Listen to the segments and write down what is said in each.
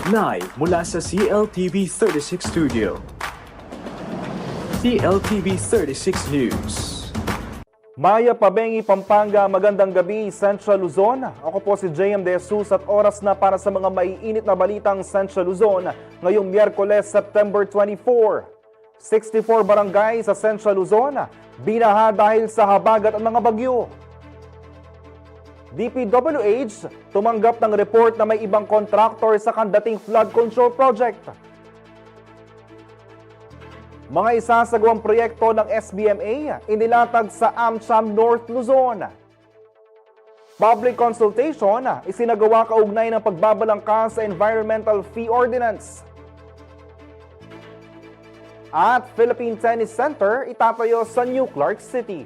Live mula sa CLTV 36 Studio. CLTV 36 News. Maya Pabengi, Pampanga, magandang gabi, Central Luzon. Ako po si JM De Jesus at oras na para sa mga maiinit na balitang Central Luzon ngayong Miyerkules, September 24. 64 barangay sa Central Luzon binaha dahil sa habagat at mga bagyo. DPWH tumanggap ng report na may ibang contractor sa kandating flood control project. Mga isasagawang proyekto ng SBMA inilatag sa AmCham North Luzon. Public consultation isinagawa kaugnay ng pagbabalangkas sa Environmental Fee Ordinance. At Philippine Tennis Center itatayo sa New Clark City.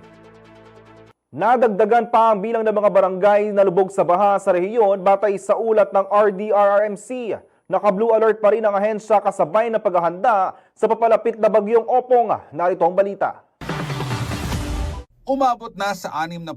Nadagdagan pa ang bilang ng mga barangay na lubog sa baha sa rehiyon batay sa ulat ng RDRRMC. Naka-blue alert pa rin ang ahensya kasabay na paghahanda sa papalapit na bagyong Opong. Narito ang balita. Umabot na sa 64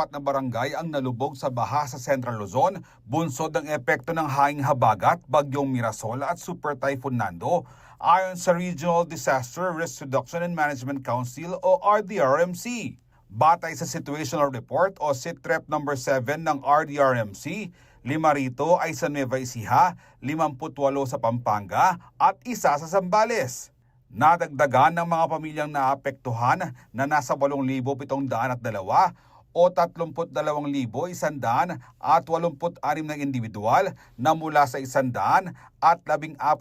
na barangay ang nalubog sa baha sa Central Luzon, bunsod ng epekto ng hanging habagat, bagyong Mirasol at Super Typhoon Nando, ayon sa Regional Disaster Risk Reduction and Management Council o RDRMC. Batay sa Situational Report o SITREP number 7 ng RDRMC, 5 rito ay sa Nueva Ecija, 58 sa Pampanga at 1 sa Zambales. Nadagdagan ng mga pamilyang naapektuhan na nasa 8,702 o 32,186 na individual na mula sa 114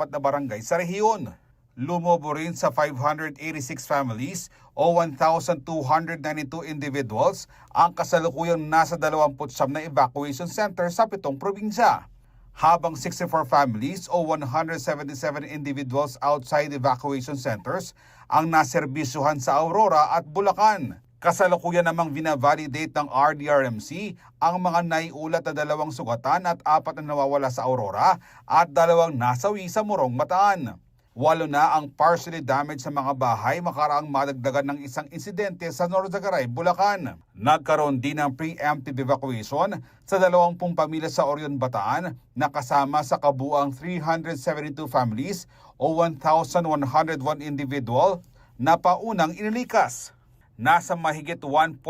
na barangay sa rehiyon. Lumobo rin sa 586 families o 1,292 individuals ang kasalukuyang nasa 29 na evacuation center sa 7 probinsya. Habang 64 families o 177 individuals outside evacuation centers ang naserbisyuhan sa Aurora at Bulacan. Kasalukuyan namang vina-validate ng RDRMC ang mga naiulat na 2 sugatan at 4 na nawawala sa Aurora at 2 nasawi sa Morong Bataan. 8 na ang partially damaged sa mga bahay makaraang madagdagan ng isang insidente sa Norzagaray, Bulacan. Nagkaroon din ng preemptive evacuation sa 20 pamilya sa Orion, Bataan na kasama sa kabuang 372 families o 1,101 individual na paunang inilikas. Nasa mahigit 1.1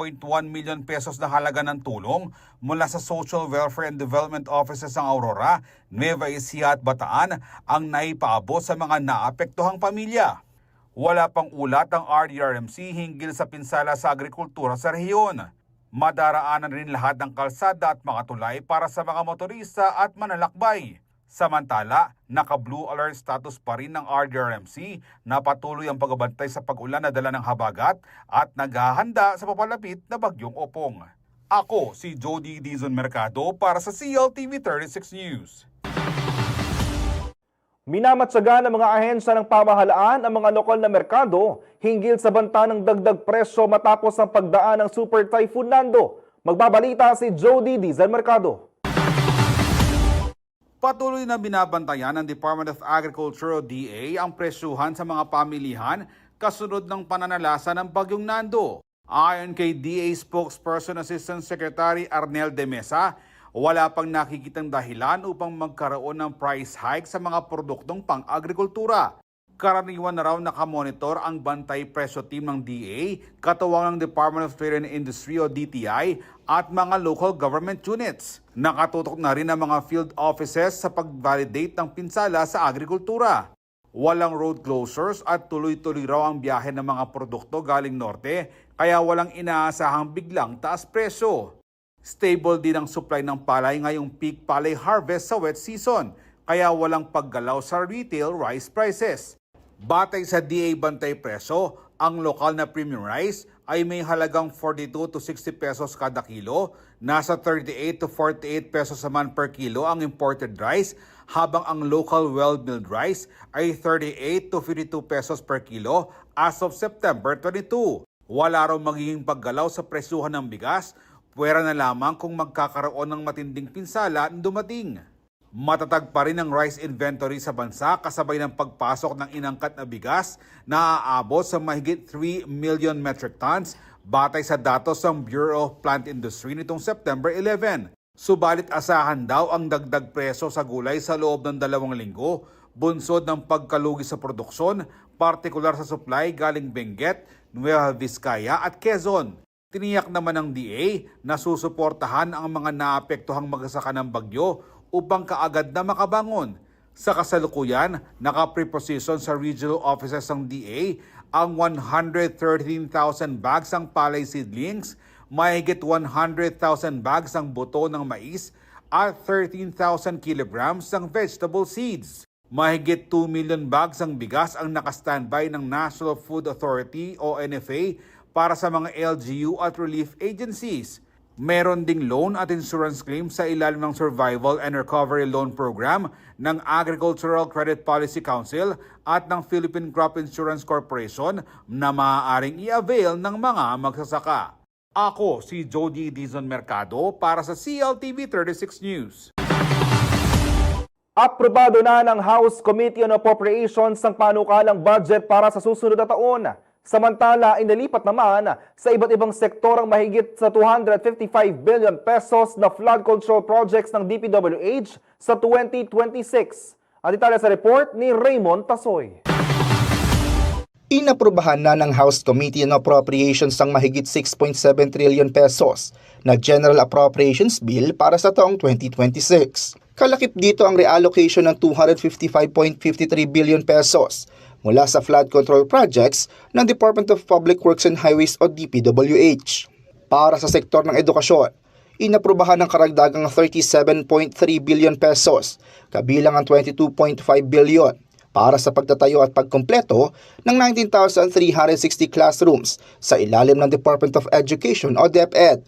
million pesos na halaga ng tulong mula sa Social Welfare and Development Offices ng Aurora, Nueva Ecija at Bataan ang naipaabot sa mga naapektuhang pamilya. Wala pang ulat ang RDRMC hinggil sa pinsala sa agrikultura sa rehiyon. Madaraanan rin lahat ng kalsada at mga tulay para sa mga motorista at manlalakbay. Samantala, naka-blue alert status pa rin ng RDRMC na patuloy ang pagbabantay sa pag-ulan na dala ng habagat at naghahanda sa papalapit na bagyong Opong. Ako si Jody Dizon Mercado para sa CLTV 36 News. Minamatsaga ng mga ahensya ng pamahalaan ang mga lokal na merkado hinggil sa banta ng dagdag presyo matapos ang pagdaan ng Super Typhoon Nando. Magbabalita si Jody Dizon Mercado. Patuloy na binabantayan ng Department of Agriculture o DA ang presyuhan sa mga pamilihan kasunod ng pananalasa ng bagyong Nando. Ayon kay DA spokesperson Assistant Secretary Arnel de Mesa, wala pang nakikitang dahilan upang magkaroon ng price hike sa mga produktong pang-agrikultura. Karaniwan na raw nakamonitor ang bantay presyo team ng DA, katuwang ng Department of Trade and Industry o DTI at mga local government units. Nakatutok na rin ang mga field offices sa pag-validate ng pinsala sa agrikultura. Walang road closures at tuloy-tuloy raw ang biyahe ng mga produkto galing norte, kaya walang inaasahang biglang taas presyo. Stable din ang supply ng palay ngayong peak palay harvest sa wet season, kaya walang paggalaw sa retail rice prices. Batay sa DA Bantay Presyo, ang lokal na premium rice ay may halagang 42 to 60 pesos kada kilo, nasa 38 to 48 pesos naman per kilo ang imported rice, habang ang local well-milled rice ay 38 to 52 pesos per kilo as of September 22. Wala raw magiging paggalaw sa presyuhan ng bigas, puwera na lamang kung magkakaroon ng matinding pinsala na dumating. Matatag pa rin ang rice inventory sa bansa kasabay ng pagpasok ng inangkat na bigas na aabot sa mahigit 3 million metric tons batay sa datos ng Bureau of Plant Industry nitong September 11. Subalit asahan daw ang dagdag presyo sa gulay sa loob ng 2 linggo, bunsod ng pagkalugi sa produksyon, partikular sa supply galing Benguet, Nueva Vizcaya at Quezon. Tiniyak naman ng DA na susuportahan ang mga naapektuhang magsasaka ng bagyo upang kaagad na makabangon. Sa kasalukuyan, naka-preposition sa regional offices ng DA ang 113,000 bags ng palay seedlings, mahigit 100,000 bags ng buto ng mais at 13,000 kilograms ng vegetable seeds. Mahigit 2 million bags ng bigas ang nakastandby ng National Food Authority o NFA para sa mga LGU at relief agencies. Meron ding loan at insurance claims sa ilalim ng Survival and Recovery Loan Program ng Agricultural Credit Policy Council at ng Philippine Crop Insurance Corporation na maaaring i-avail ng mga magsasaka. Ako si Jody Dizon Mercado para sa CLTV 36 News. Aprobado na ng House Committee on Appropriations ang panukalang budget para sa susunod na taon. Samantala, inilipat naman sa iba't ibang sektor ang mahigit sa 255 billion pesos na flood control projects ng DPWH sa 2026. Ang detalye sa report ni Raymond Tasoy. Inaprubahan na ng House Committee on Appropriations ang mahigit 6.7 trillion pesos na General Appropriations Bill para sa taong 2026. Kalakip dito ang reallocation ng 255.53 billion pesos mula sa flood control projects ng Department of Public Works and Highways o DPWH. Para sa sektor ng edukasyon, inaprubahan ng karagdagang 37.3 billion pesos, kabilang ang 22.5 billion para sa pagtatayo at pagkumpleto ng 19,360 classrooms sa ilalim ng Department of Education o DepEd.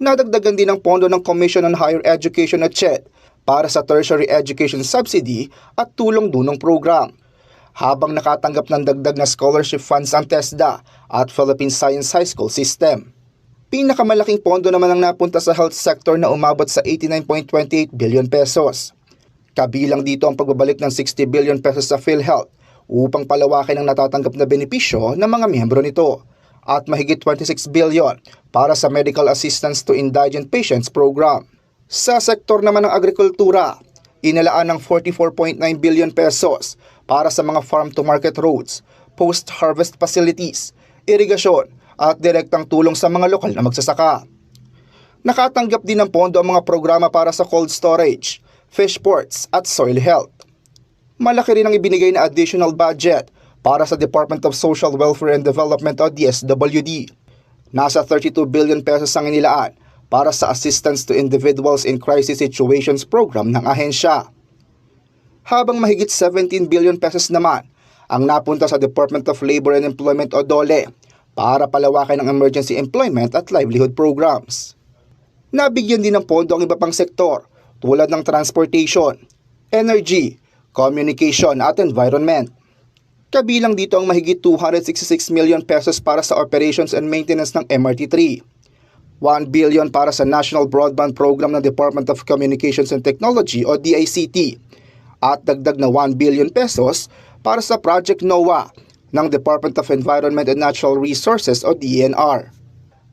Nadagdagan din ang pondo ng Commission on Higher Education o CHED para sa tertiary education subsidy at tulong-dunong program, habang nakatanggap ng dagdag na scholarship funds ang TESDA at Philippine Science High School System. Pinakamalaking pondo naman ang napunta sa health sector na umabot sa 89.28 billion pesos. Kabilang dito ang pagbabalik ng 60 billion pesos sa PhilHealth upang palawakin ang natatanggap na benepisyo ng mga miyembro nito at mahigit 26 billion para sa Medical Assistance to Indigent Patients Program. Sa sektor naman ng agrikultura, inalaan ng 44.9 billion pesos para sa mga farm-to-market roads, post-harvest facilities, irigasyon at direktang tulong sa mga lokal na magsasaka. Nakatanggap din ng pondo ang mga programa para sa cold storage, fish ports at soil health. Malaki rin ang ibinigay na additional budget para sa Department of Social Welfare and Development o DSWD. Nasa 32 billion pesos ang inilaan para sa Assistance to Individuals in Crisis Situations program ng ahensya. Habang mahigit 17 billion pesos naman ang napunta sa Department of Labor and Employment o DOLE para palawakin ang emergency employment at livelihood programs. Nabigyan din ng pondo ang iba pang sektor tulad ng transportation, energy, communication at environment. Kabilang dito ang mahigit 266 million pesos para sa operations and maintenance ng MRT3, 1 billion para sa National Broadband Program ng Department of Communications and Technology o DICT, at dagdag na 1 billion pesos para sa Project NOAA ng Department of Environment and Natural Resources o DENR.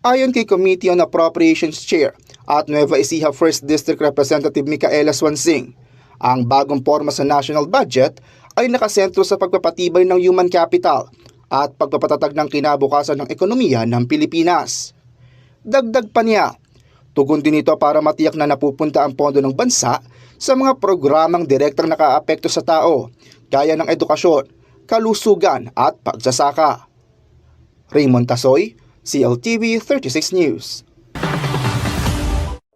Ayon kay Committee on Appropriations Chair at Nueva Ecija 1st District Representative Micaela Swansing, ang bagong porma sa national budget ay nakasentro sa pagpapatibay ng human capital at pagpapatatag ng kinabukasan ng ekonomiya ng Pilipinas. Dagdag pa niya, tugon din ito para matiyak na napupunta ang pondo ng bansa sa mga programang direktang nakaapekto sa tao, gaya ng edukasyon, kalusugan at pagsasaka. Raymond Tasoy, CLTV 36 News.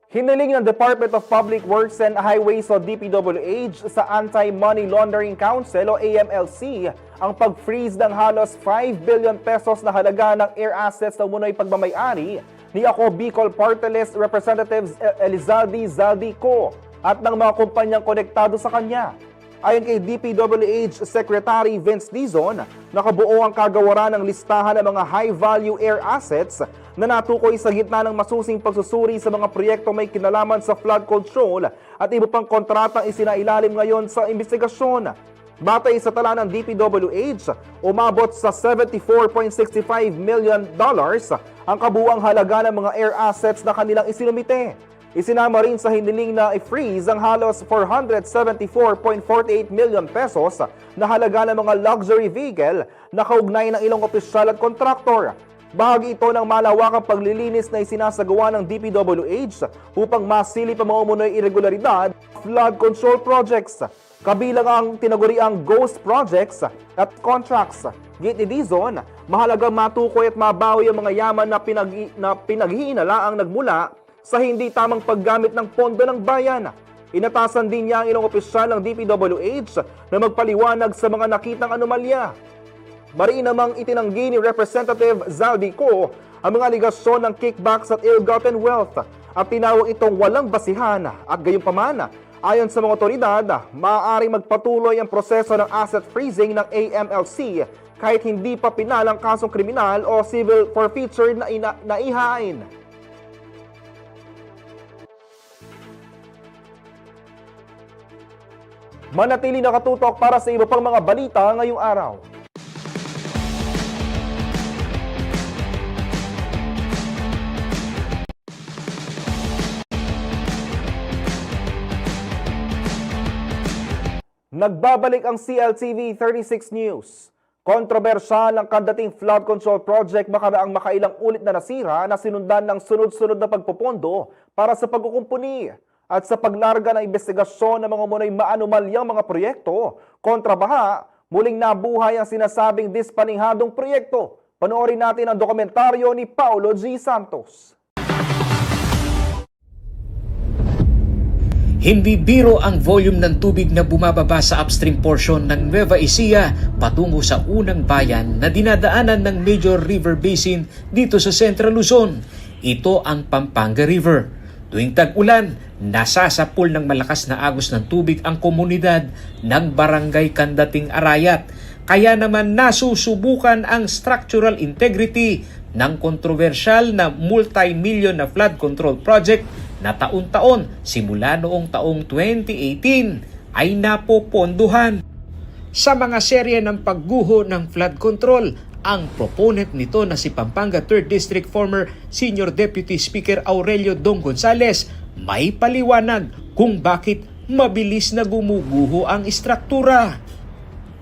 Hiniling ng Department of Public Works and Highways o DPWH sa Anti-Money Laundering Council o AMLC ang pag-freeze ng halos 5 billion pesos na halaga ng air assets na umunoy pagmamayari ni Ako Bicol Party List Representatives Elizalde Zaldico at ng mga kumpanyang konektado sa kanya. Ayon kay DPWH Secretary Vince Dizon, nakabuo ang kagawaran ng listahan ng mga high-value air assets na natukoy sa gitna ng masusing pagsusuri sa mga proyekto may kinalaman sa flood control at iba pang kontratang isinailalim ngayon sa investigasyon. Batay sa tala ng DPWH, umabot sa $74.65 million ang kabuuang halaga ng mga air assets na kanilang isinumite. Isinama rin sa hiniling na i-freeze ang halos 474.48 million pesos na halaga ng mga luxury vehicle na kaugnay ng ilang opisyal at kontraktor. Bahagi ito ng malawakang paglilinis na isinasagawa ng DPWH upang masilip ang mga umunoy irregularidad flood control projects. Kabilang ang tinaguriang ghost projects at contracts. Git ni Dizon, mahalagang matukoy at mabawi ang mga yaman na pinaghihinala ang nagmula sa hindi tamang paggamit ng pondo ng bayan. Inatasan din niya ang ilang opisyal ng DPWH na magpaliwanag sa mga nakitang anomalya. Mariin namang itinanggi ni Representative Zaldico ang mga aligasyon ng kickbacks at ill-gotten wealth at tinawag itong walang basihan at gayunpaman, ayon sa mga otoridad, maaaring magpatuloy ang proseso ng asset freezing ng AMLC kahit hindi pa pinalang kasong kriminal o civil forfeiture na ihain. Manatili nakatutok para sa iba pang mga balita ngayong araw. Nagbabalik ang CLTV 36 News. Kontrobersyal ang kandating flood control project makaraang makailang ulit na nasira na sinundan ng sunod-sunod na pagpopondo para sa pagkukumpuni at sa paglarga ng investigasyon ng mga umunoy maanumalyang mga proyekto kontra baha, muling nabuhay ang sinasabing dispaninghadong proyekto. Panoorin natin ang dokumentaryo ni Paulo G. Santos. Hindi biro ang volume ng tubig na bumababa sa upstream portion ng Nueva Ecija patungo sa unang bayan na dinadaanan ng major river basin dito sa Central Luzon. Ito ang Pampanga River. Tuwing tag-ulan, nasasapul ng malakas na agos ng tubig ang komunidad ng Barangay Kandating Arayat. Kaya naman nasusubukan ang structural integrity ng kontrobersyal na multi-million na flood control project na taon-taon simula noong taong 2018 ay napoponduhan. Sa mga serye ng pagguho ng flood control, ang proponent nito na si Pampanga 3rd District former Senior Deputy Speaker Aurelio Dong Gonzales may paliwanag kung bakit mabilis na gumuguho ang istruktura.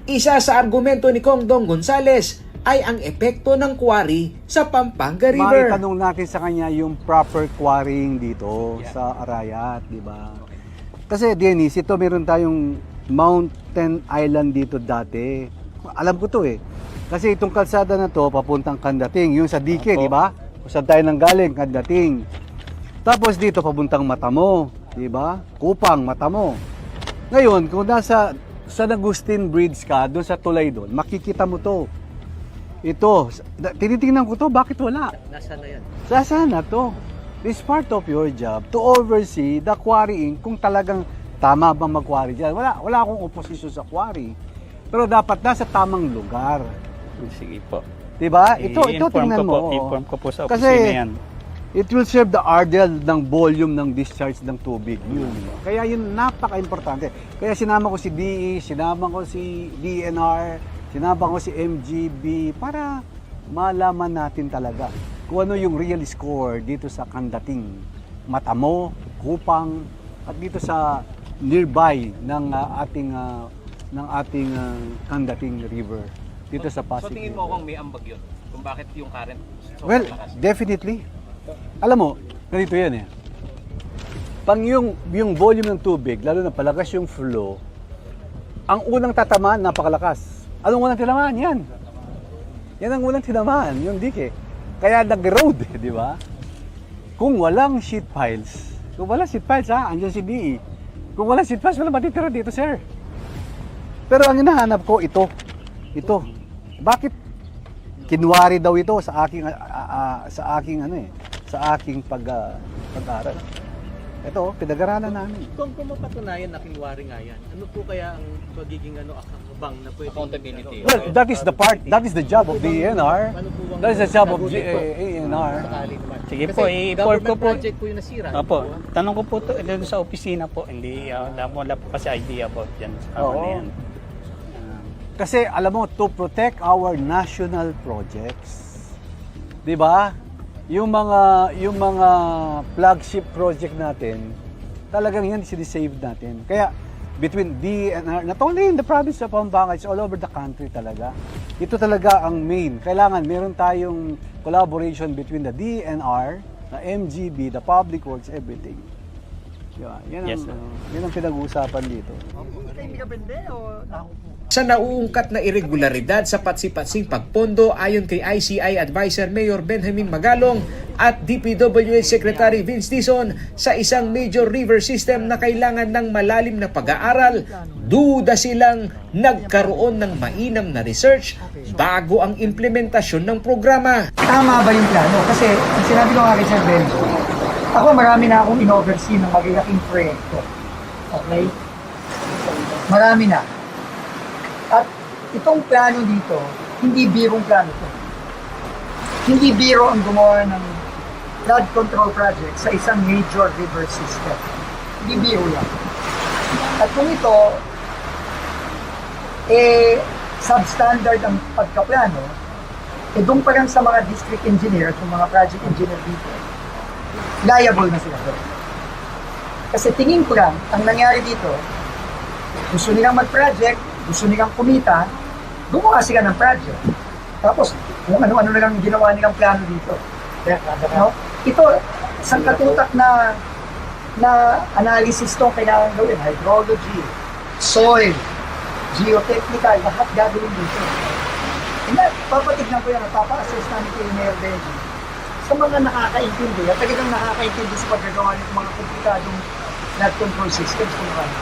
Isa sa argumento ni Kong Dong Gonzales ay ang epekto ng quarry sa Pampanga River. Maitanong natin sa kanya yung proper quarrying dito sa Arayat, di ba? Kasi Dennis, ito meron tayong mountain island dito dati. Alam ko to eh. Kasi itong kalsada na to papuntang Kandating, yung sa Dike, di ba? Kung saan tayo nanggaling, Kandating. Tapos dito papuntang Matamo, di ba? Kupang, Matamo. Ngayon, kung nasa San Agustin Bridge ka, doon sa tulay doon, makikita mo to. Ito, tinitingnan ko to, bakit wala? Nasaan na yan? Nasaan na to? It's part of your job to oversee the quarrying kung talagang tama bang mag-quarry dyan. Wala akong oposisyon sa quarry. Pero dapat nasa tamang lugar. Sige po. Diba? Ito tingnan mo. I-inform ko po sa Kasi opisina yan. it will serve the RDL ng volume ng discharge ng tubig. Kaya yun napaka-importante. Kaya sinama ko si DE, sinama ko si DNR, sinama ko si MGB para malaman natin talaga kung ano yung real score dito sa Kandating, Matamo, Kupang, at dito sa nearby ng ating Kandating River dito sa Pasig. So tingin mo kung may ambag yun? Kung bakit yung current Well, definitely. Alam mo, ganito yan eh. Pag yung volume ng tubig, lalo na palakas yung flow, ang unang tatamaan, napakalakas. Anong unang tinamaan? Yan. Yan ang unang tinamaan, yung dike. Kaya nag-road, di ba? Kung walang sheet piles, andyan si DE. Kung walang sheet piles, wala matitira dito, sir. Pero ang hinahanap ko, ito. Bakit kinwari daw ito sa aking pag-aaral? Ito, pinag-aralan namin. Kung mapatunayan na kinwari nga yan, ano po kaya ang magiging akabang na pwede? Accountability. Well, that is the job of the ANR. That is the job of the ANR. Sige po, i-report ko po. Project po yung nasira. Opo, tanong ko po to doon sa opisina po. Hindi, wala po kasi idea about dyan sa Oo. na yan. Kasi alam mo, to protect our national projects, di ba? yung mga flagship project natin, talagang yan sinisave natin. Kaya between DNR, not only in the province of Pampanga, it's all over the country talaga. Ito talaga ang main. Kailangan meron tayong collaboration between the DNR, the MGB, the Public Works, everything. Yan ang pinag-uusapan dito. Sa nauungkat na irregularidad sa patsi-patsing pagpondo ayon kay ICI Advisor Mayor Benjamin Magalong at DPWH Secretary Vince Dizon sa isang major river system na kailangan ng malalim na pag-aaral, duda silang nagkaroon ng mainam na research bago ang implementasyon ng programa. Tama ba yung plano? Kasi ang sinabi ko nga kay Sir Ben, ako marami na akong in-oversee ng magiging proyekto. Okay? Marami na. At itong plano dito, hindi birong plano to. Hindi biro ang gumawa ng flood control project sa isang major river system. Hindi biro yan. At kung ito, substandard ang pagkaplano, doon pa lang sa mga district engineer at mga project engineer dito, liable na sila doon. Kasi tingin ko lang, ang nangyari dito, gusto nilang mag-project, gusto nilang kumita, gumawa sila ng project. Tapos, kung ano-ano na lang ginawa nilang plano dito. No? Ito, isang katutak na analysis to kailangan gawin. Hydrology, soil, geotechnical, lahat gagawin dito. Papatignan ko yan at papa-assess namin kay Mayor Benji sa mga nakakaintindi at talagang nakakaintindi sa paggagawa ng mga komplikadong flood control systems.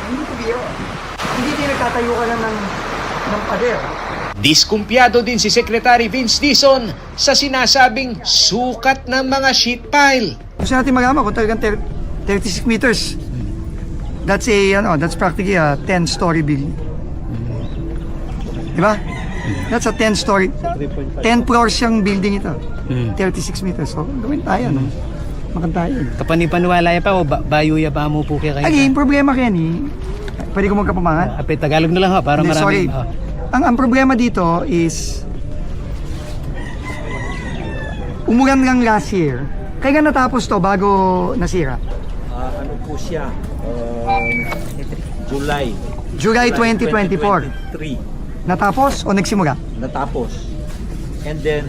Hindi ko biro. Hindi din nagtatayo ka lang ng pader. Diskumpiyado din si Secretary Vince Dizon sa sinasabing sukat ng mga sheet pile. Gusto natin magama kung talagang 36 meters. That's practically a 10-story building. Diba? That's a 10-story. 10 floors yung building ito. 36 meters. So, gawin tayo, no? Makantayo. Kapani-paniwala pa o bayo ya pa mo po kaya kayo? Again, problema kaya ni, pwede ko magkapamangan? Ape, Tagalog na lang ha, para Hindi, maraming... sorry. Ang problema dito is, umulan lang last year. Kaya nga natapos to bago nasira? Ano po siya? July 2024. 23 Natapos o nagsimula? natapos. And then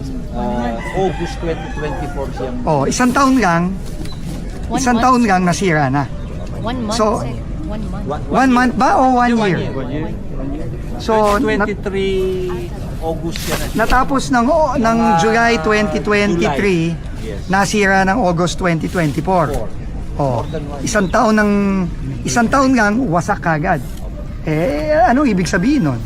August 2024 siyang Oh, isang taon lang nasira na. 1 month, So, sir. 1 month. 1 month ba o 1 year? So, 23 August yan na siya. natapos ng July 2023, nasira ng August 2024. Oh, isang taon lang wasak kagad. Ano ibig sabihin nun?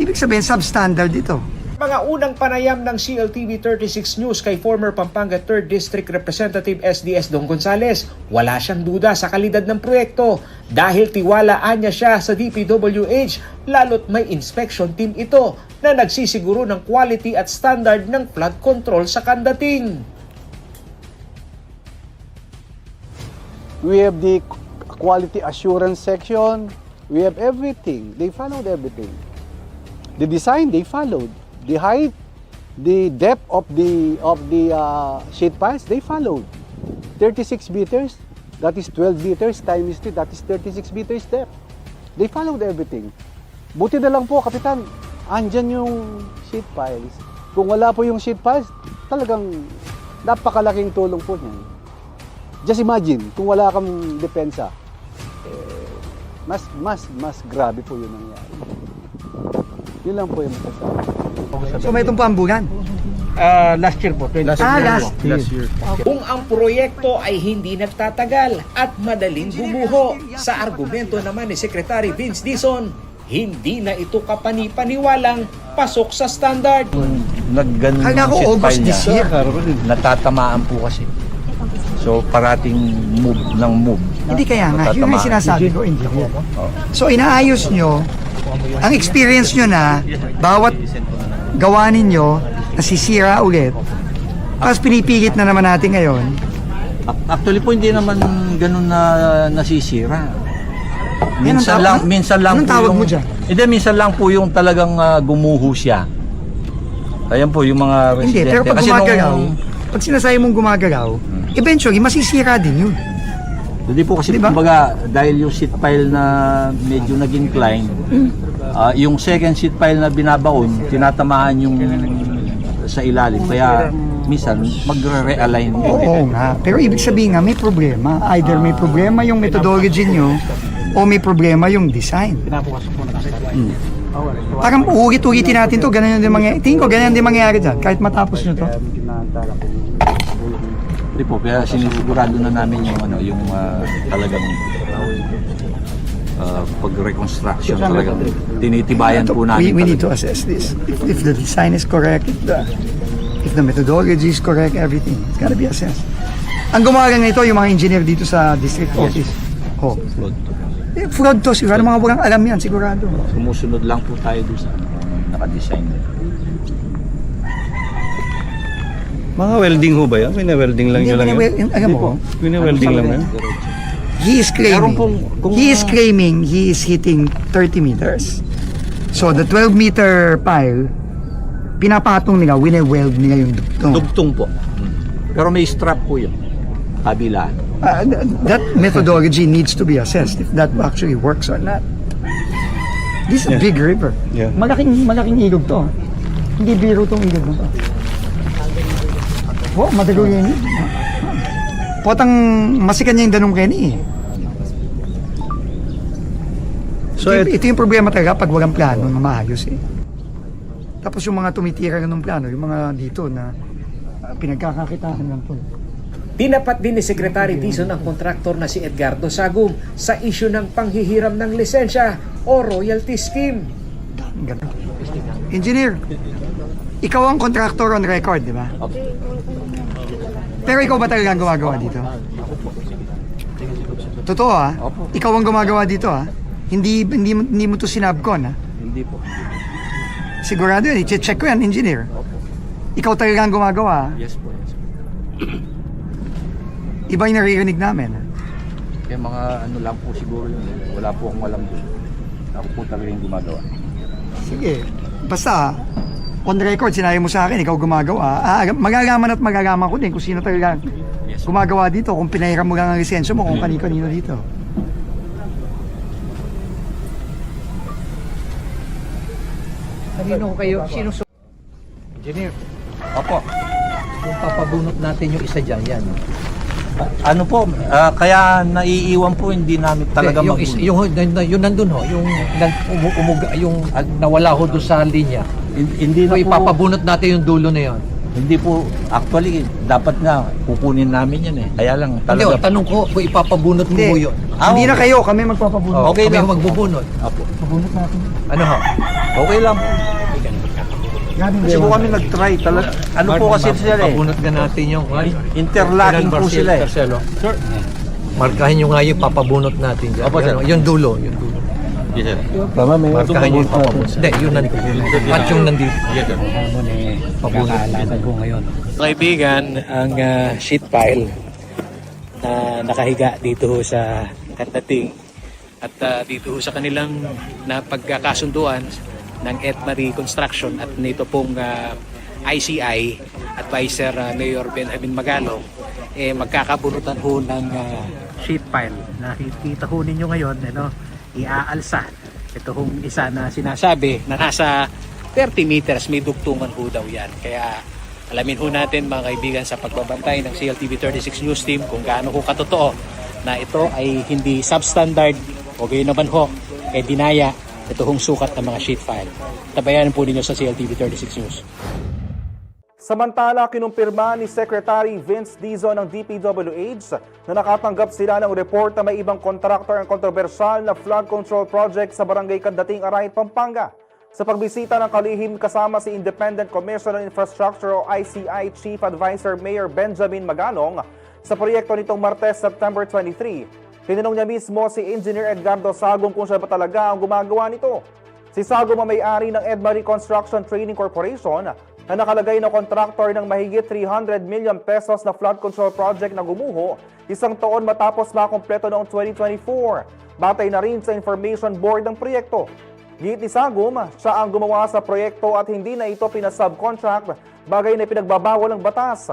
Ibig sabihin substandard ito. Mga unang panayam ng CLTV 36 News kay former Pampanga 3rd District Representative SDS Dong Gonzales, wala siyang duda sa kalidad ng proyekto dahil tiwalaan niya siya sa DPWH lalo't may inspection team ito na nagsisiguro ng quality at standard ng flood control sa kandating. We have the quality assurance section. We have everything. They followed everything. The design, they followed. The height, the depth of the sheet piles, they followed. 36 meters, that is 12 meters times 3, that is 36 meters depth. They followed everything. Buti na lang po, Kapitan, andyan yung sheet piles. Kung wala po yung sheet piles, talagang napakalaking tulong po niyan. Just imagine, kung wala kang depensa, mas grabe po yun nangyari. Yun lang po yung masasabi. So may itong pambugan. Last year po. Last year. Kung ang proyekto ay hindi nagtatagal at madaling bumuho, sa argumento naman ni Secretary Vince Dizon, hindi na ito kapani-paniwalang pasok sa standard. Nagganun Kaya ako sheet August pile this niya. year. Natatamaan po kasi. So parating move. Hindi kaya nga, yun yung sinasabi ko. Hindi ko. So inaayos nyo, ang experience nyo na, bawat gawa ninyo, nasisira ulit. Tapos pinipilit na naman natin ngayon. Actually po hindi naman ganun na nasisira. Minsan lang anong po tawag yung, mo dyan? Hindi, minsan lang po yung talagang gumuho siya. Ayan po yung mga Hindi, residente. pero pag Kasi gumagalaw, Pag sinasabi mong gumagalaw, eventually, masisira din yun. Hindi po kasi, Diba? kumbaga, dahil yung sheet pile na medyo nag-incline, yung second sheet pile na binabaon, tinatamaan yung sa ilalim. Kaya minsan, magre-realign ulit. Oo nga. Pero ibig sabihin nga, may problema. Either may problema yung methodology nyo, o may problema yung design. Parang ulit-ulitin natin to, ganyan din mangyayari. Tingin ko, ganyan din mangyayari dyan, kahit matapos nyo to. Hindi po, kaya sinisigurado na namin yung ano, yung talagang pag-reconstruction, talagang tinitibayan po namin. We need to assess this. If the design is correct, if the methodology is correct, everything, it's gotta be assessed. Ang gumawa na ito, yung mga engineer dito sa district office. Oh. Fraud to, siguro mga walang alam yan, sigurado. Sumusunod lang po tayo doon sa naka-design. Mga welding ho ba yan? Wina-welding lang nyo lang yan? Alam mo, Wina-welding lang yan? he is claiming he is hitting 30 meters. So the 12-meter pile, pinapatong nila, wine-weld nila yung dugtong. Dugtong po. Pero may strap po yun. Kabila. That methodology needs to be assessed if that actually works or not. This is a big river. Yeah. Malaking ilog to. Hindi biro tong ilog na to. Oh, madago yan. Potang masikan niya yung Danong Kenny eh. So, Ito yung problema talaga pag walang plano na maayos eh. Tapos yung mga tumitira ng plano, yung mga dito na pinagkakakitaan lang po. Tinapat din ni Secretary Dizon ang kontraktor na si Edgardo Sagum sa isyu ng panghihiram ng lisensya o royalty scheme. Engineer, ikaw ang contractor on record, di ba? Pero ikaw ba talaga ang gumagawa dito? Totoo ha? Ikaw ang gumagawa dito ha? Hindi mo to sinabcon ha? Hindi po. Sigurado yan, i-check ko yan, engineer. Ikaw talaga ang gumagawa ha? Yes po. Yes po. Iba yung naririnig namin. Kaya mga ano lang po siguro yun. Wala po akong alam doon. Ako po talaga yung gumagawa. Sige, basta on record, sinabi mo sa akin, ikaw gumagawa. Magagaman at magagaman ko din kung sino talaga gumagawa dito, kung pinahiram mo lang ang lisensya mo, kung kanino dito. Kanino kayo? Sino Engineer? Opo. Kung papabunot natin yung isa dyan, yan. Ano po, kaya naiiwan po, hindi namin talaga Yung nandun ho, yung nawala ho doon sa linya. Hindi So na po, ipapabunot natin yung dulo na yon. hindi po, actually, dapat nga kukunin namin yan eh. Kaya lang, Hindi, talaga. tanong ko, kung ipapabunot mo ho yun. Hindi na kayo, kami magpapabunot. Okay Kami lang. ho magbubunot. Apo. Pabunot natin. Ano ho? Okay lang. Kasi po kami nag-try talaga. Ano po kasi sila eh. Pabunot ka natin yung Interlocking po sila eh. Sir. Markahin nyo nga yung papabunot natin dyan. Opo, sir. Yung dulo, yung dulo. Yes, sir. tama, may Markahin nyo yung papabunot. Hindi, yun nandito. At yung nandito. Yes, sir. Pabunot. Kaibigan, ang sheet pile na nakahiga dito sa katating at dito sa kanilang napagkakasunduan ng Edmarie Construction at nito pong ICI Advisor Mayor Benjamin Magalong magkakabunutan ho ng sheet pile. Nakikita ho ninyo ngayon, iaalsa. Ito hong isa na sinasabi na nasa 30 meters, may dugtungan ho daw yan. Kaya alamin ho natin mga kaibigan sa pagbabantay ng CLTV 36 News Team kung gaano ho katotoo na ito ay hindi substandard o gayon naman ho, dinaya ito hong sukat ng mga sheet file. Tabayanan po ninyo sa CLTV 36 News. Samantala, kinumpirma ni Secretary Vince Dizon ng DPWH na nakatanggap sila ng report na may ibang kontraktor ang kontrobersyal na flood control project sa Barangay Candating, Arayat, Pampanga. Sa pagbisita ng kalihim kasama si Independent Commission on Infrastructure o ICI Chief Advisor Mayor Benjamin Magalong sa proyekto nitong Martes, September 23, tinanong niya mismo si Engineer Edgardo Sagum kung siya ba talaga ang gumagawa nito. Si Sagum ang may-ari ng Edmarie Construction Training Corporation na nakalagay na kontraktor ng mahigit 300 million pesos na flood control project na gumuho isang taon matapos makumpleto noong 2024. Batay na rin sa information board ng proyekto. Git ni Sagum, siya ang gumawa sa proyekto at hindi na ito pinasubcontract, bagay na pinagbabawal ng batas.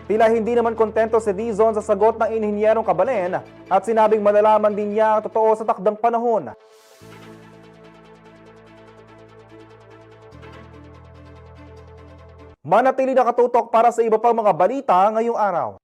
Tila hindi naman kontento si Dizon sa sagot ng inhinyerong Kabalen at sinabing malalaman din niya ang totoo sa takdang panahon. Manatili nakatutok para sa iba pang mga balita ngayong araw.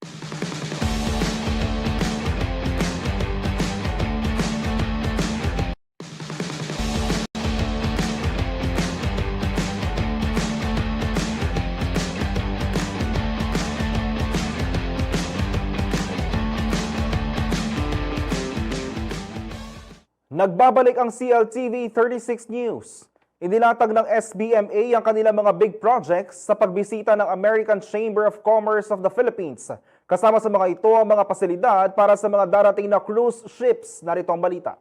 Nagbabalik ang CLTV 36 News. Inilatag ng SBMA ang kanilang mga big projects sa pagbisita ng American Chamber of Commerce of the Philippines. Kasama sa mga ito ang mga pasilidad para sa mga darating na cruise ships. Narito ang balita.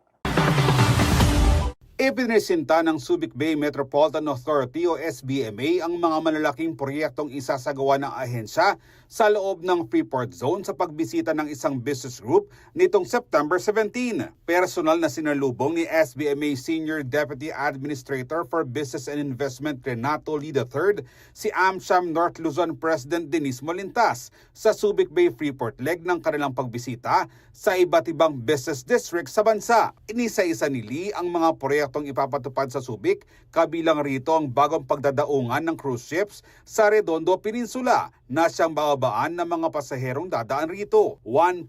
Ipinresinta ng Subic Bay Metropolitan Authority o SBMA ang mga malalaking proyektong isasagawa ng ahensya sa loob ng Freeport Zone sa pagbisita ng isang business group nitong September 17. Personal na sinalubong ni SBMA Senior Deputy Administrator for Business and Investment Renato Lee III si AmSham North Luzon President Denise Molintas sa Subic Bay Freeport leg ng kanilang pagbisita sa iba't ibang business district sa bansa. Inisa-isa ni Lee ang mga proyektong ipapatupad sa Subic, kabilang rito ang bagong pagdadaungan ng cruise ships sa Redondo Peninsula na siyang bababaan ng mga pasaherong dadaan rito. 1.2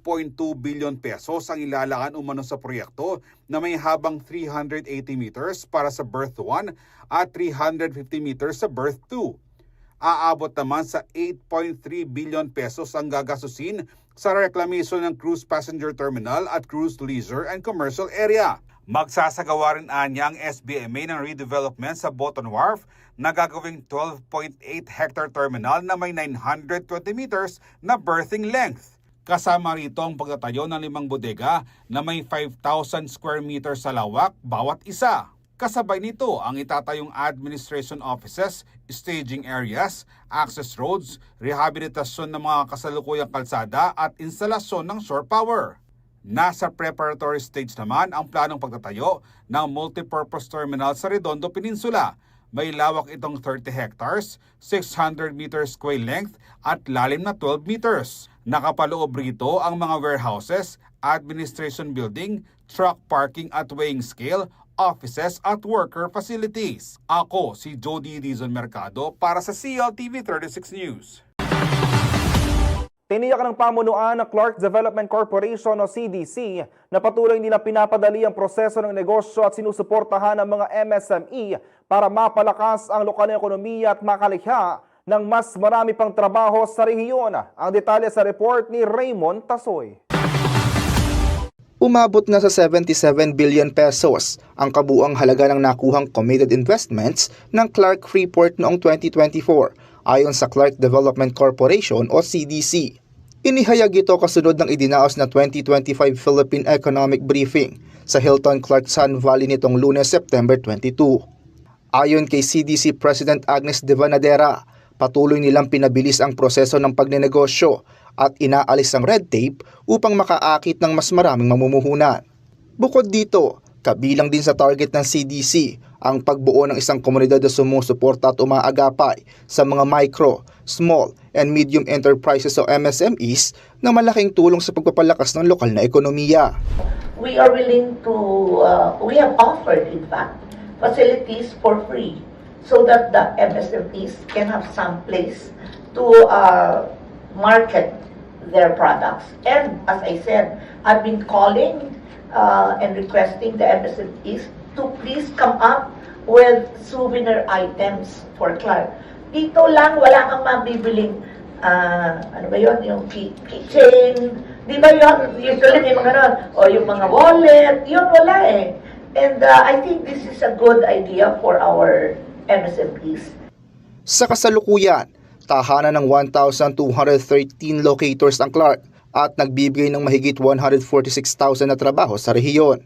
billion pesos ang ilalakan umano sa proyekto na may habang 380 meters para sa berth 1 at 350 meters sa berth 2. Aabot naman sa 8.3 billion pesos ang gagastusin sa reclamation ng cruise passenger terminal at cruise leisure and commercial area. Magsasagawa rin anya ang SBMA ng redevelopment sa Boton Wharf na gagawing 12.8 hectare terminal na may 920 meters na berthing length. Kasama rito ang pagtatayo ng 5 bodega na may 5,000 square meters sa lawak bawat isa. Kasabay nito ang itatayong administration offices, staging areas, access roads, rehabilitasyon ng mga kasalukuyang kalsada at instalasyon ng shore power. Nasa preparatory stage naman ang planong pagtatayo ng multipurpose terminal sa Redondo Peninsula. May lawak itong 30 hectares, 600 meters square length at lalim na 12 meters. Nakapaloob rito ang mga warehouses, administration building, truck parking at weighing scale, offices at worker facilities. Ako si Jody Dizon Mercado para sa CLTV 36 News. Tiniyak ng pamunuan ng Clark Development Corporation o CDC na patuloy nila pinapadali ang proseso ng negosyo at sinusuportahan ng mga MSME para mapalakas ang lokal na ekonomiya at makalikha ng mas marami pang trabaho sa rehiyon. Ang detalye sa report ni Raymond Tasoy. Umabot na sa 77 billion pesos ang kabuuang halaga ng nakuhang committed investments ng Clark Freeport noong 2024 ayon sa Clark Development Corporation o CDC. Inihayag ito kasunod ng idinaos na 2025 Philippine Economic Briefing sa Hilton Clark Sun Valley nitong Lunes, September 22. Ayon kay CDC President Agnes Devanadera, patuloy nilang pinabilis ang proseso ng pagnenegosyo at inaalis ang red tape upang makaakit ng mas maraming mamumuhunan. Bukod dito, kabilang din sa target ng CDC ang pagbuo ng isang komunidad na sumusuporta at umaagapay sa mga micro, small, and medium enterprises o MSMEs na malaking tulong sa pagpapalakas ng lokal na ekonomiya. We are willing to, we have offered in fact, facilities for free so that the MSMEs can have some place to market their products. And as I said, I've been calling and requesting the MSMEs to please come up with souvenir items for Clark. Dito lang, wala kang mabibiling, ano ba yun, yung keychain, di ba yun, usually may mga nun, o yung mga wallet, yun wala eh. And I think this is a good idea for our MSMEs. Sa kasalukuyan, tahanan ng 1,213 locators ang Clark at nagbibigay ng mahigit 146,000 na trabaho sa rehiyon.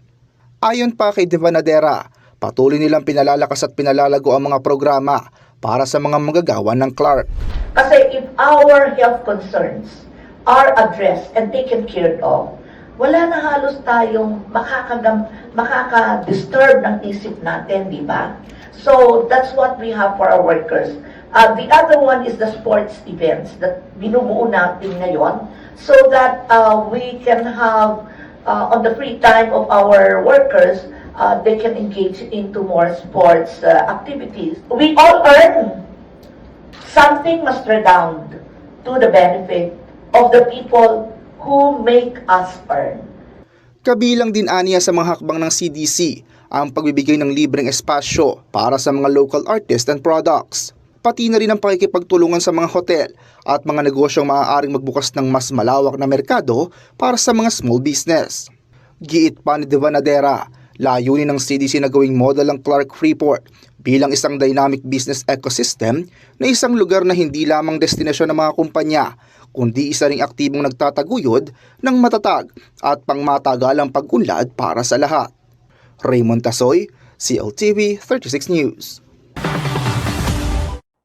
Ayon pa kay Devanadera, patuloy nilang pinalalakas at pinalalago ang mga programa para sa mga manggagawa ng Clark. Kasi if our health concerns are addressed and taken care of, wala na halos tayong makaka-disturb ng isip natin, di ba? So that's what we have for our workers. The other one is the sports events that binubuo natin ngayon so that we can have on the free time of our workers, they can engage into more sports activities. We all earn. Something must redound to the benefit of the people who make us earn. Kabilang din aniya sa mga hakbang ng CDC ang pagbibigay ng libreng espasyo para sa mga local artists and products. Pati na rin ang pakikipagtulungan sa mga hotel at mga negosyong maaaring magbukas ng mas malawak na merkado para sa mga small business. Giit pa ni Devanadera, layunin ng CDC na gawing model ang Clark Freeport bilang isang dynamic business ecosystem na isang lugar na hindi lamang destinasyon ng mga kumpanya, kundi isa ring aktibong nagtataguyod ng matatag at pangmatagalang pag-unlad para sa lahat. Raymond Tasoy, CLTV 36 News.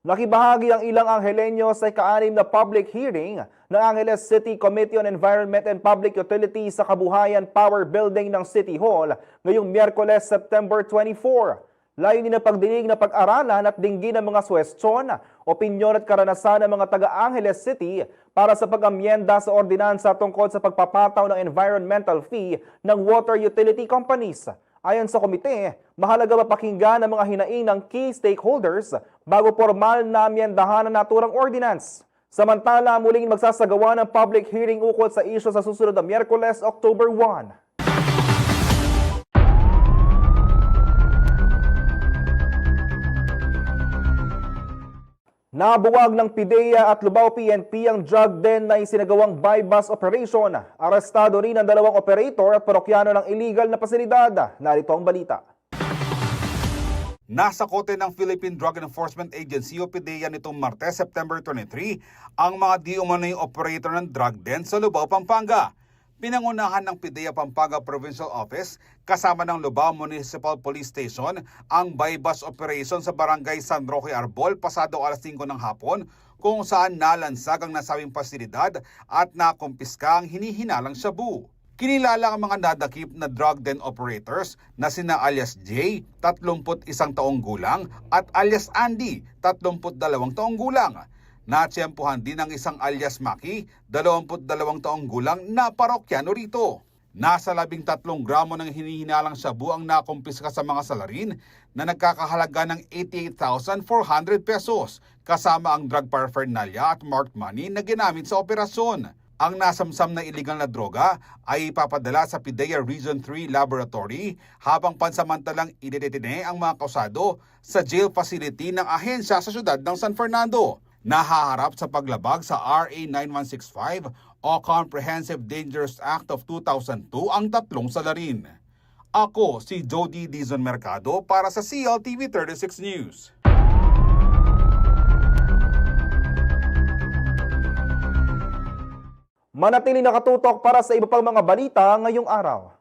Nakibahagi ang ilang Angelenyo sa ika-6 na public hearing ng Angeles City Committee on Environment and Public Utilities sa Kabuhayan Power Building ng City Hall ngayong Miyerkules, September 24. Layunin na pagdinig na pag-aralan at dinggin ng mga suwestyon, opinyon at karanasan ng mga taga-Angeles City para sa pag-amyenda sa ordinansa tungkol sa pagpapataw ng environmental fee ng water utility companies. Ayon sa komite, mahalaga mapakinggan ang mga hinaing ng key stakeholders bago formal na amyendahan ang naturang ordinance. Samantala, muling magsasagawa ng public hearing ukol sa isyu sa susunod na Miyerkules, October 1. Nabuwag ng PIDEA at Lubao PNP ang drug den na isinagawang buy-bus operation. Arestado rin ang 2 operator at parokyano ng illegal na pasilidad. Narito ang balita. Nasa kote ng Philippine Drug Enforcement Agency o PIDEA nitong Martes, September 23, ang mga di umano'y operator ng drug den sa Lubao, Pampanga. Pinangunahan ng PIDEA Pampanga Provincial Office kasama ng Lubao Municipal Police Station ang buy-bus operation sa Barangay San Roque Arbol pasado alas 5 ng hapon kung saan nalansag ang nasabing pasilidad at nakumpiska ang hinihinalang shabu. Kinilala ang mga nadakip na drug den operators na sina alias J, 31 taong gulang at alias Andy, 32 taong gulang. Natsyempohan din ang isang alias Maki, 22 taong gulang na parokyano rito. Nasa 13 gramo ng hinihinalang shabu ang nakumpiska sa mga salarin na nagkakahalaga ng 88,400 pesos kasama ang drug paraphernalia at marked money na ginamit sa operasyon. Ang nasamsam na iligal na droga ay ipapadala sa PIDEA Region 3 Laboratory habang pansamantalang idedetine ang mga kausado sa jail facility ng ahensya sa syudad ng San Fernando. Nahaharap sa paglabag sa RA 9165 o Comprehensive Dangerous Act of 2002 ang 3 salarin. Ako si Jody Dizon Mercado para sa CLTV 36 News. Manatili nakatutok para sa iba pang mga balita ngayong araw.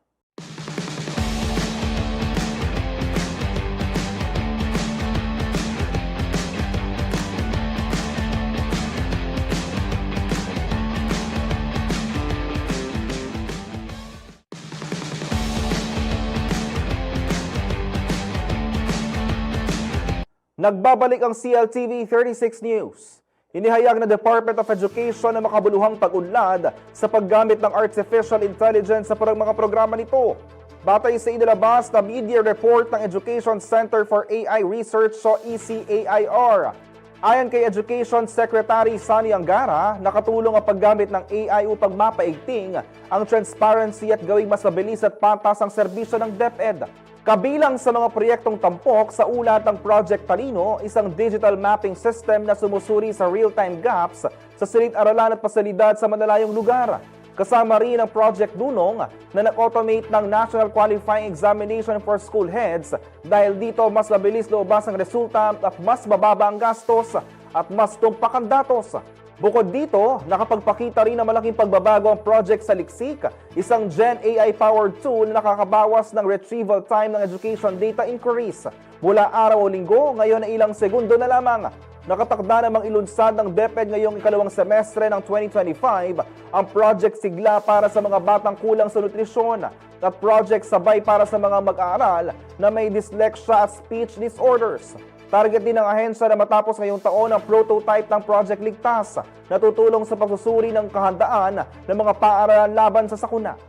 Nagbabalik ang CLTV 36 News. Inihayag ng Department of Education na makabuluhang pag-unlad sa paggamit ng artificial intelligence sa mga programa nito. Batay sa inilabas na media report ng Education Center for AI Research o ECAIR. Ayon kay Education Secretary Sunny Angara, nakatulong ang paggamit ng AI upang mapaigting ang transparency at gawing mas mabilis at patas ang serbisyo ng DepEd. Kabilang sa mga proyektong tampok sa ulat ng Project Talino, isang digital mapping system na sumusuri sa real-time gaps sa silid-aralan at pasilidad sa malalayong lugar. Kasama rin ang Project Dunong na nag-automate ng National Qualifying Examination for School Heads dahil dito mas mabilis lumabas ang resulta at mas mababa ang gastos at mas tumpak ang datos. Bukod dito, nakapagpakita rin ng malaking pagbabago ang project sa Liksik, isang Gen AI-powered tool na nakakabawas ng retrieval time ng education data inquiries. Mula araw o linggo, ngayon ay ilang segundo na lamang. Nakatakda namang ilunsad ng DepEd ngayong ikalawang semestre ng 2025 ang Project Sigla para sa mga batang kulang sa nutrisyon at Project Sabay para sa mga mag-aaral na may dyslexia at speech disorders. Target din ng ahensya na matapos ngayong taon ang prototype ng Project Ligtas na tutulong sa pagsusuri ng kahandaan ng mga paaralan laban sa sakuna.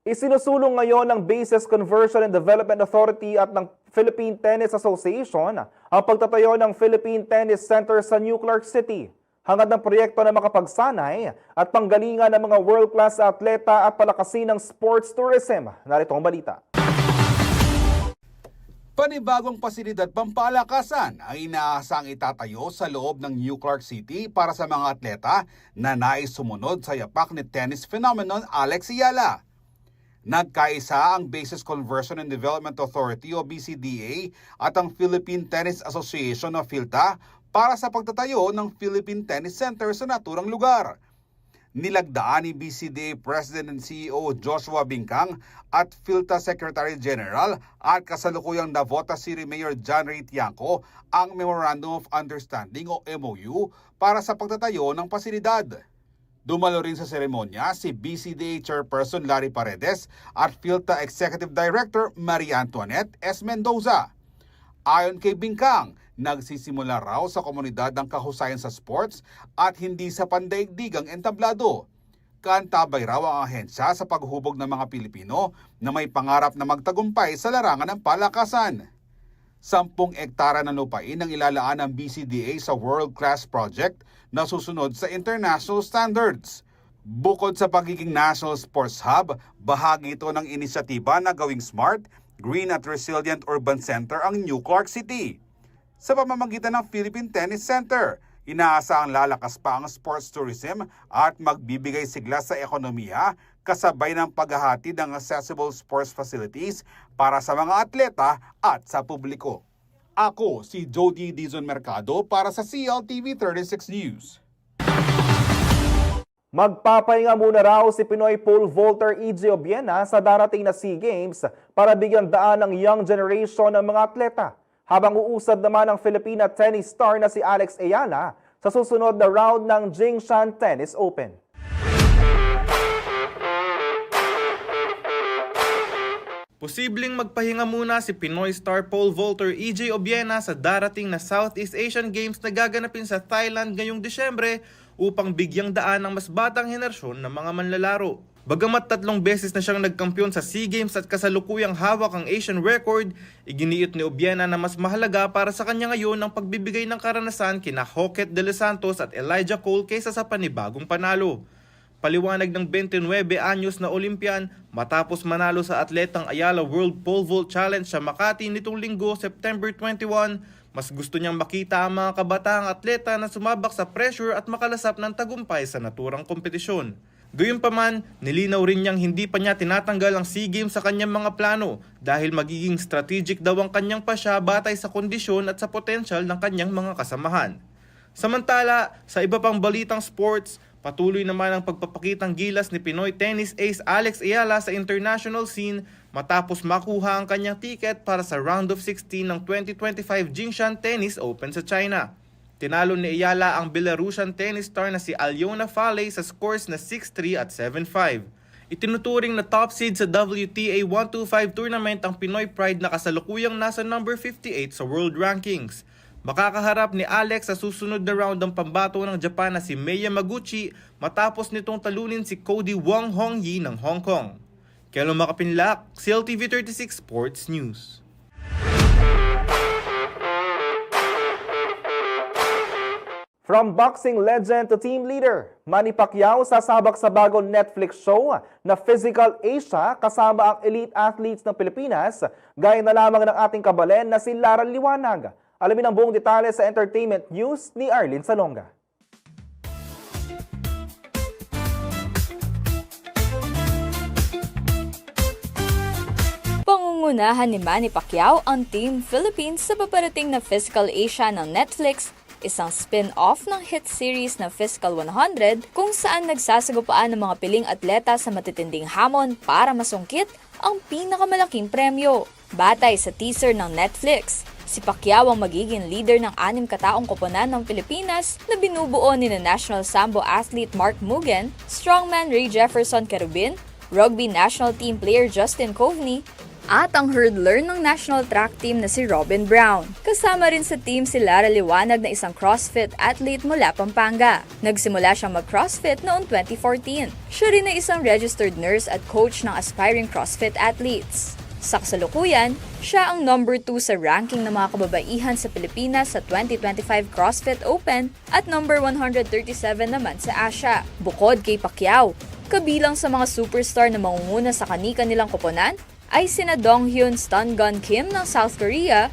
Isinusulong ngayon ng Bases Conversion and Development Authority at ng Philippine Tennis Association ang pagtatayo ng Philippine Tennis Center sa New Clark City. Hangad ng proyekto na makapagsanay at panggalingan ng mga world-class atleta at palakasin ng sports tourism. Narito ang balita. Panibagong pasilidad pampalakasan ay inaasang itatayo sa loob ng New Clark City para sa mga atleta na nais sumunod sa yapak ni tennis phenomenon Alex Ayala. Nagkaisa ang Bases Conversion and Development Authority o BCDA at ang Philippine Tennis Association o PhilTA para sa pagtatayo ng Philippine Tennis Center sa naturang lugar. Nilagdaan ni BCDA President and CEO Joshua Bingkang at PhilTA Secretary General at kasalukuyang Navota City Mayor John Ray Tiangco ang Memorandum of Understanding o MOU para sa pagtatayo ng pasilidad. Dumalo rin sa seremonya si BCDA Chairperson Larry Paredes at PhilTA Executive Director Maria Antoinette S. Mendoza. Ayon kay Bingkang, nagsisimula raw sa komunidad ng kahusayan sa sports at hindi sa pandaigdigang entablado. Kaantabay raw ang ahensya sa paghubog ng mga Pilipino na may pangarap na magtagumpay sa larangan ng palakasan. 10 hektara ng lupain ang ilalaan ng BCDA sa world-class project na susunod sa international standards. Bukod sa pagiging National Sports Hub, bahagi ito ng inisyatiba na gawing smart, green at resilient urban center ang New Clark City. Sa pamamagitan ng Philippine Tennis Center, inaasahang lalakas pa ang sports tourism at magbibigay sigla sa ekonomiya kasabay ng paghahatid ng accessible sports facilities para sa mga atleta at sa publiko. Ako si Jody Dizon Mercado para sa CLTV 36 News. Magpapahinga muna raw si Pinoy pole vaulter EJ Obiena sa darating na SEA Games para bigyan daan ng young generation ng mga atleta. Habang uusad naman ang Filipina tennis star na si Alex Ayala sa susunod na round ng Jingshan Tennis Open. Posibleng magpahinga muna si Pinoy star pole vaulter EJ Obiena sa darating na Southeast Asian Games na gaganapin sa Thailand ngayong Disyembre upang bigyang daan ng mas batang henerasyon ng mga manlalaro. Bagamat 3 beses na siyang nagkampiyon sa SEA Games at kasalukuyang hawak ang Asian record, iginiit ni Obiena na mas mahalaga para sa kanya ngayon ang pagbibigay ng karanasan kina Hoket de los Santos at Elijah Cole kaysa sa panibagong panalo. Paliwanag ng 29 anyos na Olympian matapos manalo sa atletang Ayala World Pole Vault Challenge sa Makati nitong linggo, September 21, mas gusto niyang makita ang mga kabataang atleta na sumabak sa pressure at makalasap ng tagumpay sa naturang kompetisyon. Gayunpaman, nilinaw rin niyang hindi pa niya tinatanggal ang SEA Games sa kanyang mga plano dahil magiging strategic daw ang kanyang pasya batay sa kondisyon at sa potensyal ng kanyang mga kasamahan. Samantala, sa iba pang balitang sports, patuloy naman ang pagpapakitang gilas ni Pinoy tennis ace Alex Ayala sa international scene matapos makuha ang kanyang ticket para sa round of 16 ng 2025 Jingshan Tennis Open sa China. Tinalo ni Ayala ang Belarusian tennis star na si Alyona Fale sa scores na 6-3 at 7-5. Itinuturing na top seed sa WTA 125 tournament ang Pinoy Pride na kasalukuyang nasa number 58 sa world rankings. Makakaharap ni Alex sa susunod na round ng pambato ng Japan na si Mei Yamaguchi matapos nitong talunin si Cody Wong Hong-yi ng Hong Kong. Kelo Makapinlak, CLTV 36 Sports News. From boxing legend to team leader, Manny Pacquiao sasabak sa bagong Netflix show na Physical Asia kasama ang elite athletes ng Pilipinas, gaya na lamang ng ating kabalen na si Lara Liwanag. Alamin ang buong detalye sa Entertainment News ni Arlene Salonga. Pangungunahan ni Manny Pacquiao ang Team Philippines sa paparating na Physical Asia ng Netflix, isang spin-off ng hit series na Physical 100 kung saan nagsasagupaan ng mga piling atleta sa matitinding hamon para masungkit ang pinakamalaking premyo. Batay sa teaser ng Netflix, si Pacquiao ang magiging leader ng 6 kataong koponan ng Pilipinas na binubuo ni National Sambo athlete Mark Mugen, strongman Ray Jefferson Kerubin, Rugby National Team player Justin Coveney, at ang hurdler ng national track team na si Robin Brown. Kasama rin sa team si Lara Liwanag na isang CrossFit athlete mula Pampanga. Nagsimula siyang mag-CrossFit noong 2014. Siya rin ay isang registered nurse at coach ng aspiring CrossFit athletes. Sa kasalukuyan, siya ang number 2 sa ranking ng mga kababaihan sa Pilipinas sa 2025 CrossFit Open at number 137 naman sa Asia. Bukod kay Pacquiao, kabilang sa mga superstar na mangunguna sa kani-kanilang koponan ay sina Donghyun Stun Gun Kim ng South Korea,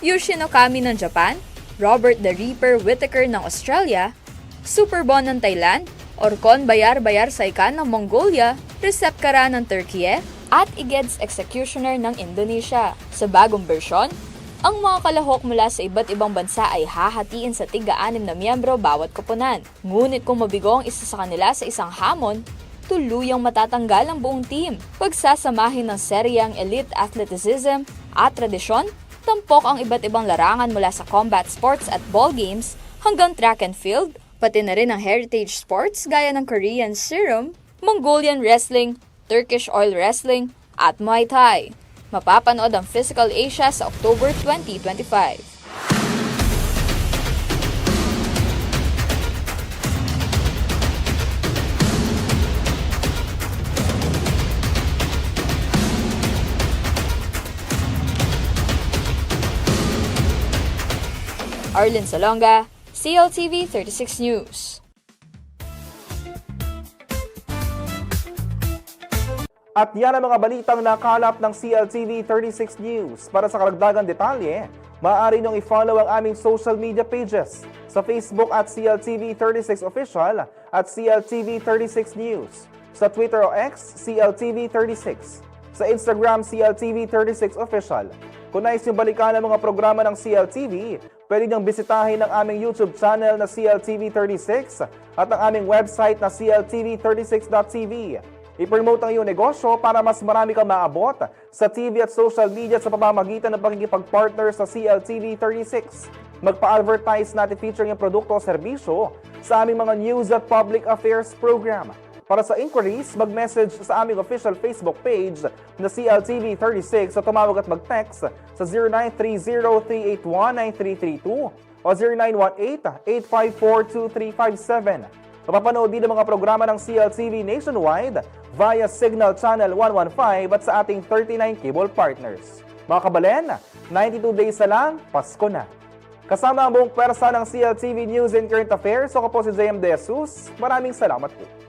Yushin Okami ng Japan, Robert the Reaper Whittaker ng Australia, Superbon ng Thailand, Orkon Bayar Saikan ng Mongolia, Recep Kara ng Turkey, at Igeds Executioner ng Indonesia. Sa bagong bersyon, ang mga kalahok mula sa iba't ibang bansa ay hahatiin sa tig-6 na miyembro bawat koponan. Ngunit kung mabigo ang isa sa kanila sa isang hamon, tuluyang matatanggal ang buong team. Pagsasamahin ng seryang elite athleticism at tradisyon, tampok ang iba't ibang larangan mula sa combat sports at ball games hanggang track and field, pati na rin ang heritage sports gaya ng Korean Serum, Mongolian Wrestling, Turkish Oil Wrestling, at Muay Thai. Mapapanood ang Physical Asia sa October 2025. Arlene Salonga, CLTV 36 News. At yan ang mga balitang nakalap ng CLTV 36 News. Para sa karagdagang detalye, maaari niyong i-follow ang aming social media pages sa Facebook at CLTV 36 Official at CLTV 36 News, sa Twitter o X, CLTV 36, sa Instagram, CLTV 36 Official. Kung nais niyong balikan ang mga programa ng CLTV, pwede niyong bisitahin ang aming YouTube channel na CLTV 36 at ang aming website na CLTV36.tv. I-promote ang iyong negosyo para mas marami kang maabot sa TV at social media sa pamamagitan ng pakikipag-partner sa CLTV 36. Magpa-advertise natin featuring yung produkto o serbisyo sa aming mga news at public affairs program. Para sa inquiries, mag-message sa aming official Facebook page na CLTV 36 at tumawag at mag-text sa 0930-381-9332 o 0918-854-2357. Mapapanood din ang mga programa ng CLTV nationwide via Signal Channel 115 at sa ating 39 cable partners. Mga kabalen, 92 days na lang, Pasko na. Kasama ang buong pwersa ng CLTV News and Current Affairs, ako po si JM De Jesus. Maraming salamat po.